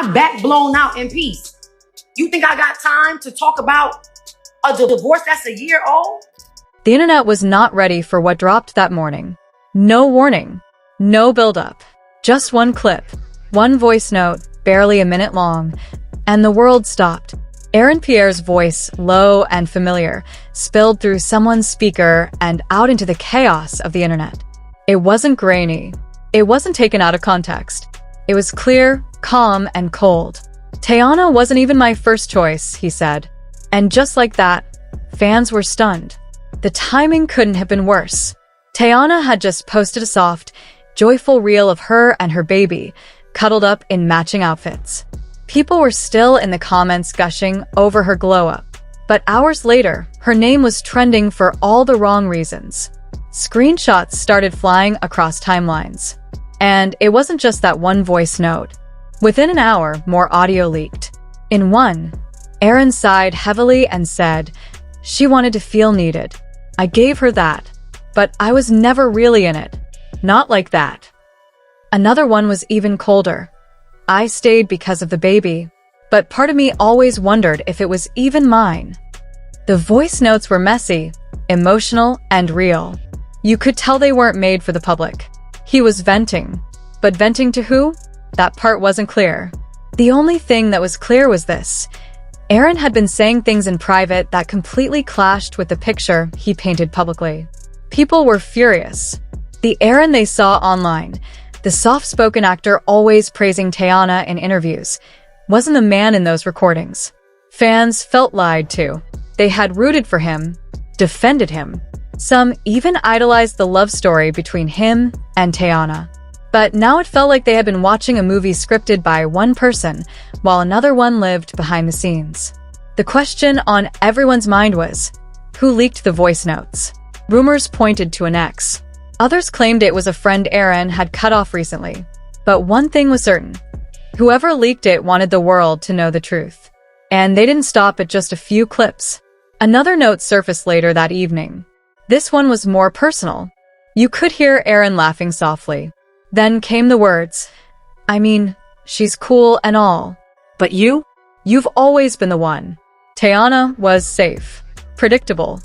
my back blown out in peace. You think I got time to talk about a divorce that's a year old? The internet was not ready for what dropped that morning. No warning, no build-up, just one clip, one voice note, barely a minute long, and the world stopped. Aaron Pierre's voice, low and familiar, spilled through someone's speaker and out into the chaos of the internet. It wasn't grainy. It wasn't taken out of context. It was clear, calm, and cold. "Tayiana wasn't even my first choice," he said. And just like that, fans were stunned. The timing couldn't have been worse. Tayiana had just posted a soft, joyful reel of her and her baby, cuddled up in matching outfits. People were still in the comments gushing over her glow-up. But hours later, her name was trending for all the wrong reasons. Screenshots started flying across timelines. And it wasn't just that one voice note. Within an hour, more audio leaked. In one, Aaron sighed heavily and said, "She wanted to feel needed. I gave her that. But I was never really in it. Not like that." Another one was even colder. "I stayed because of the baby, but part of me always wondered if it was even mine." The voice notes were messy, emotional, and real. You could tell they weren't made for the public. He was venting. But venting to who? That part wasn't clear. The only thing that was clear was this. Aaron had been saying things in private that completely clashed with the picture he painted publicly. People were furious. The Aaron they saw online, the soft-spoken actor always praising Tayiana in interviews, wasn't the man in those recordings. Fans felt lied to. They had rooted for him, defended him. Some even idolized the love story between him and Tayiana. But now it felt like they had been watching a movie scripted by one person, while another one lived behind the scenes. The question on everyone's mind was, who leaked the voice notes? Rumors pointed to an ex. Others claimed it was a friend Aaron had cut off recently. But one thing was certain. Whoever leaked it wanted the world to know the truth. And they didn't stop at just a few clips. Another note surfaced later that evening. This one was more personal. You could hear Aaron laughing softly. Then came the words, "I mean, she's cool and all. But you've always been the one." Tayiana was safe. Predictable.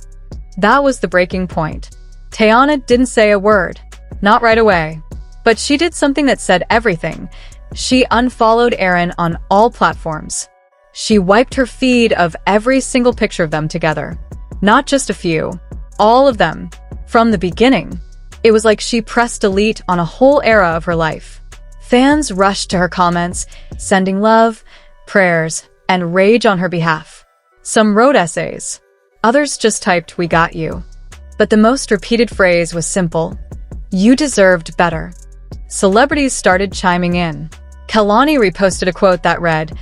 That was the breaking point. Tayiana didn't say a word. Not right away. But she did something that said everything. She unfollowed Aaron on all platforms. She wiped her feed of every single picture of them together. Not just a few. All of them. From the beginning. It was like she pressed delete on a whole era of her life. Fans rushed to her comments, sending love, prayers, and rage on her behalf. Some wrote essays. Others just typed, "We got you." But the most repeated phrase was simple. "You deserved better." Celebrities started chiming in. Kalani reposted a quote that read,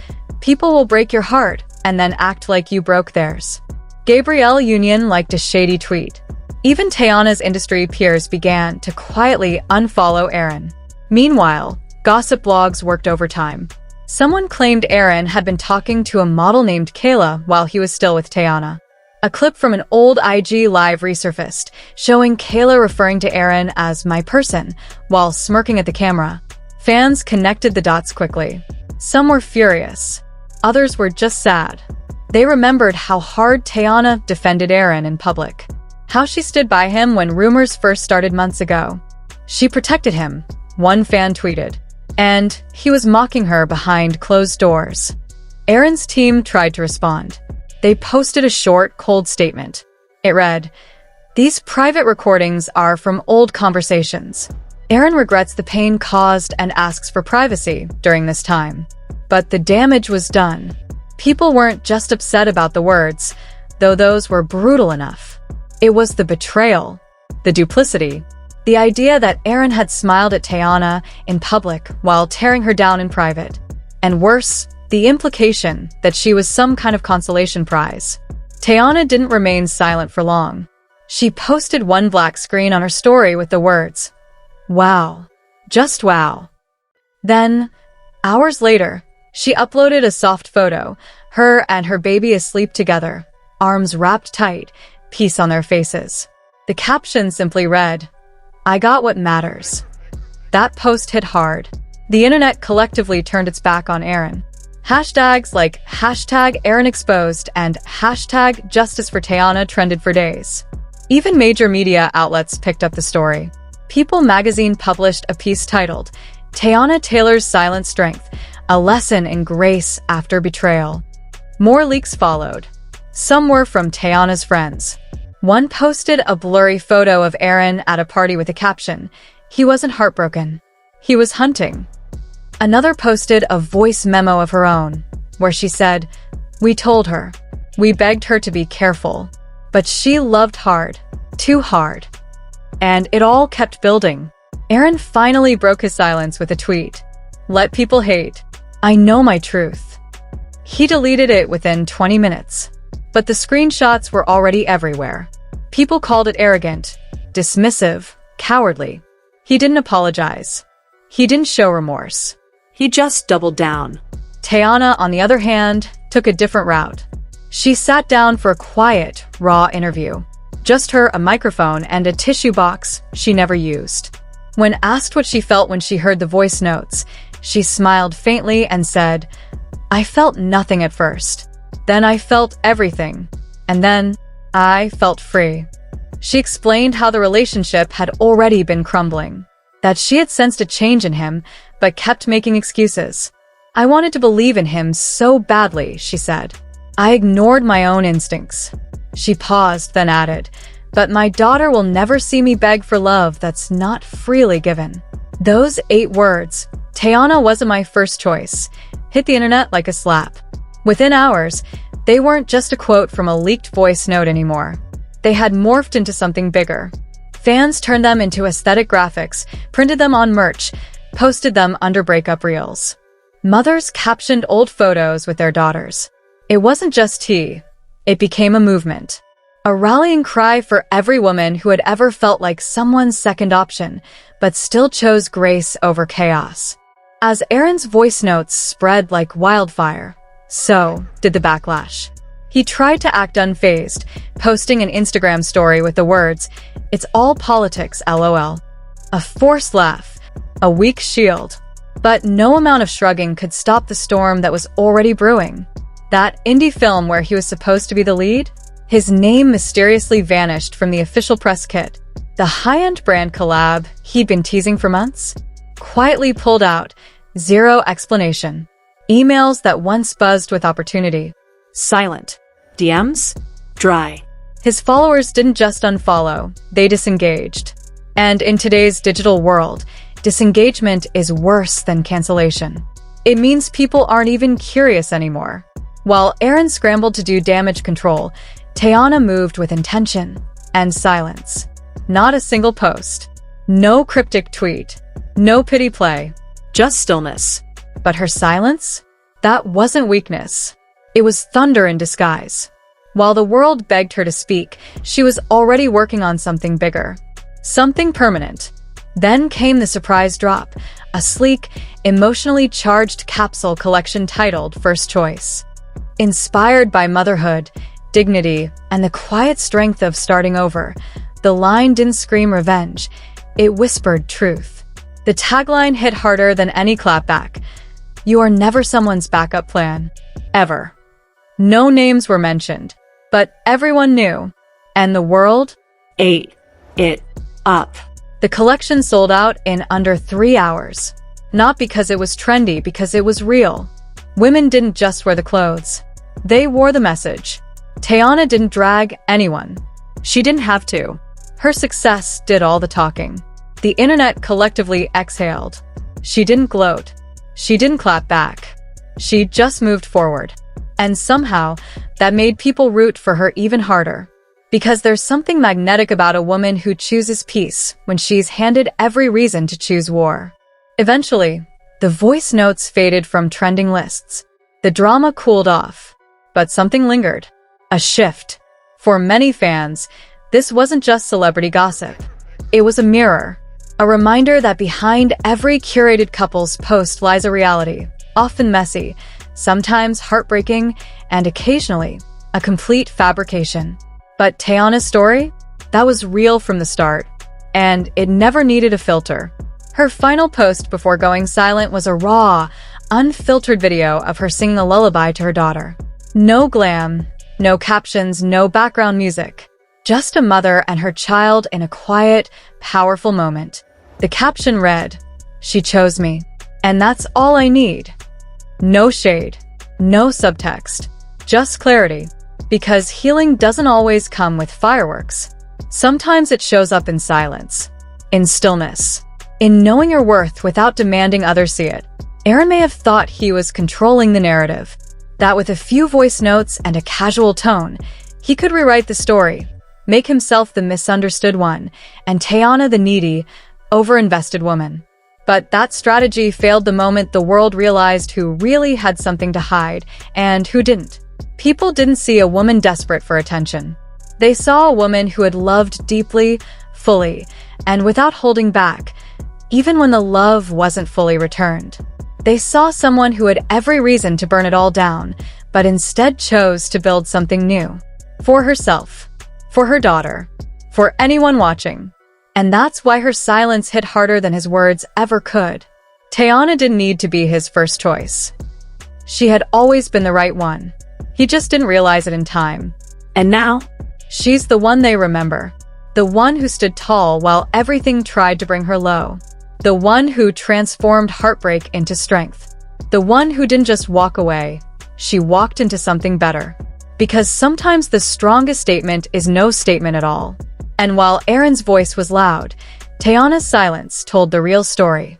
"People will break your heart and then act like you broke theirs." Gabrielle Union liked a shady tweet. Even Tayiana's industry peers began to quietly unfollow Aaron. Meanwhile, gossip blogs worked overtime. Someone claimed Aaron had been talking to a model named Kayla while he was still with Tayiana. A clip from an old IG Live resurfaced, showing Kayla referring to Aaron as "my person" while smirking at the camera. Fans connected the dots quickly. Some were furious. Others were just sad. They remembered how hard Tayiana defended Aaron in public. How she stood by him when rumors first started months ago. She protected him, one fan tweeted. And he was mocking her behind closed doors. Aaron's team tried to respond. They posted a short, cold statement. It read, "These private recordings are from old conversations. Aaron regrets the pain caused and asks for privacy during this time." But the damage was done. People weren't just upset about the words, though those were brutal enough. It was the betrayal, the duplicity, the idea that Aaron had smiled at Tayiana in public while tearing her down in private. And worse, the implication that she was some kind of consolation prize. Tayiana didn't remain silent for long. She posted one black screen on her story with the words, "Wow. Just wow." Then, hours later, she uploaded a soft photo, her and her baby asleep together, arms wrapped tight, peace on their faces. The caption simply read, "I got what matters." That post hit hard. The internet collectively turned its back on Aaron. Hashtags like #AaronExposed and #JusticeForTayana trended for days. Even major media outlets picked up the story. People magazine published a piece titled, "Teyana Taylor's Silent Strength, a Lesson in Grace After Betrayal." More leaks followed. Some were from Tayana's friends. One posted a blurry photo of Aaron at a party with a caption, "He wasn't heartbroken. He was hunting." Another posted a voice memo of her own, where she said, "We told her. We begged her to be careful. But she loved hard. Too hard." And it all kept building. Aaron finally broke his silence with a tweet. "Let people hate. I know my truth." He deleted it within 20 minutes. But the screenshots were already everywhere. People called it arrogant, dismissive, cowardly. He didn't apologize. He didn't show remorse. He just doubled down. Tayiana, on the other hand, took a different route. She sat down for a quiet, raw interview. Just her, a microphone, and a tissue box she never used. When asked what she felt when she heard the voice notes, she smiled faintly and said, "I felt nothing at first. Then I felt everything. And then I felt free." She explained how the relationship had already been crumbling, that she had sensed a change in him, but kept making excuses. "I wanted to believe in him so badly," she said. "I ignored my own instincts." She paused, then added, "But my daughter will never see me beg for love that's not freely given." Those 8 words, "Tayana wasn't my first choice," hit the internet like a slap. Within hours, they weren't just a quote from a leaked voice note anymore. They had morphed into something bigger. Fans turned them into aesthetic graphics, printed them on merch, posted them under breakup reels. Mothers captioned old photos with their daughters. It wasn't just tea. It became a movement. A rallying cry for every woman who had ever felt like someone's second option, but still chose grace over chaos. As Aaron's voice notes spread like wildfire, so did the backlash. He tried to act unfazed, posting an Instagram story with the words, "It's all politics, LOL." A forced laugh, a weak shield. But no amount of shrugging could stop the storm that was already brewing. That indie film where he was supposed to be the lead? His name mysteriously vanished from the official press kit. The high-end brand collab he'd been teasing for months? Quietly pulled out, zero explanation. Emails that once buzzed with opportunity. Silent. DMs? Dry. His followers didn't just unfollow, they disengaged. And in today's digital world, disengagement is worse than cancellation. It means people aren't even curious anymore. While Aaron scrambled to do damage control, Tayana moved with intention and silence. Not a single post. No cryptic tweet. No pity play. Just stillness. But her silence? That wasn't weakness. It was thunder in disguise. While the world begged her to speak, she was already working on something bigger. Something permanent. Then came the surprise drop, a sleek, emotionally charged capsule collection titled First Choice. Inspired by motherhood, dignity, and the quiet strength of starting over, the line didn't scream revenge, it whispered truth. The tagline hit harder than any clapback. You are never someone's backup plan. Ever. No names were mentioned, but everyone knew. And the world ate it up. The collection sold out in under 3 hours. Not because it was trendy, because it was real. Women didn't just wear the clothes. They wore the message. Tayana didn't drag anyone. She didn't have to. Her success did all the talking. The internet collectively exhaled. She didn't gloat. She didn't clap back. She just moved forward. And somehow, that made people root for her even harder. Because there's something magnetic about a woman who chooses peace when she's handed every reason to choose war. Eventually, the voice notes faded from trending lists. The drama cooled off. But something lingered. A shift. For many fans, this wasn't just celebrity gossip. It was a mirror. A reminder that behind every curated couple's post lies a reality, often messy, sometimes heartbreaking, and occasionally a complete fabrication. But Tayana's story? That was real from the start, and it never needed a filter. Her final post before going silent was a raw, unfiltered video of her singing a lullaby to her daughter. No glam, no captions, no background music. Just a mother and her child in a quiet, powerful moment. The caption read, "She chose me, and that's all I need." No shade, no subtext, just clarity. Because healing doesn't always come with fireworks. Sometimes it shows up in silence, in stillness, in knowing your worth without demanding others see it. Aaron may have thought he was controlling the narrative, that with a few voice notes and a casual tone, he could rewrite the story, make himself the misunderstood one, and Tayiana the needy, overinvested woman. But that strategy failed the moment the world realized who really had something to hide and who didn't. People didn't see a woman desperate for attention. They saw a woman who had loved deeply, fully, and without holding back, even when the love wasn't fully returned. They saw someone who had every reason to burn it all down, but instead chose to build something new. For herself, for her daughter, for anyone watching. And that's why her silence hit harder than his words ever could. Tayiana didn't need to be his first choice. She had always been the right one. He just didn't realize it in time. And now, she's the one they remember. The one who stood tall while everything tried to bring her low. The one who transformed heartbreak into strength. The one who didn't just walk away. She walked into something better. Because sometimes the strongest statement is no statement at all. And while Aaron's voice was loud, Tayiana's silence told the real story.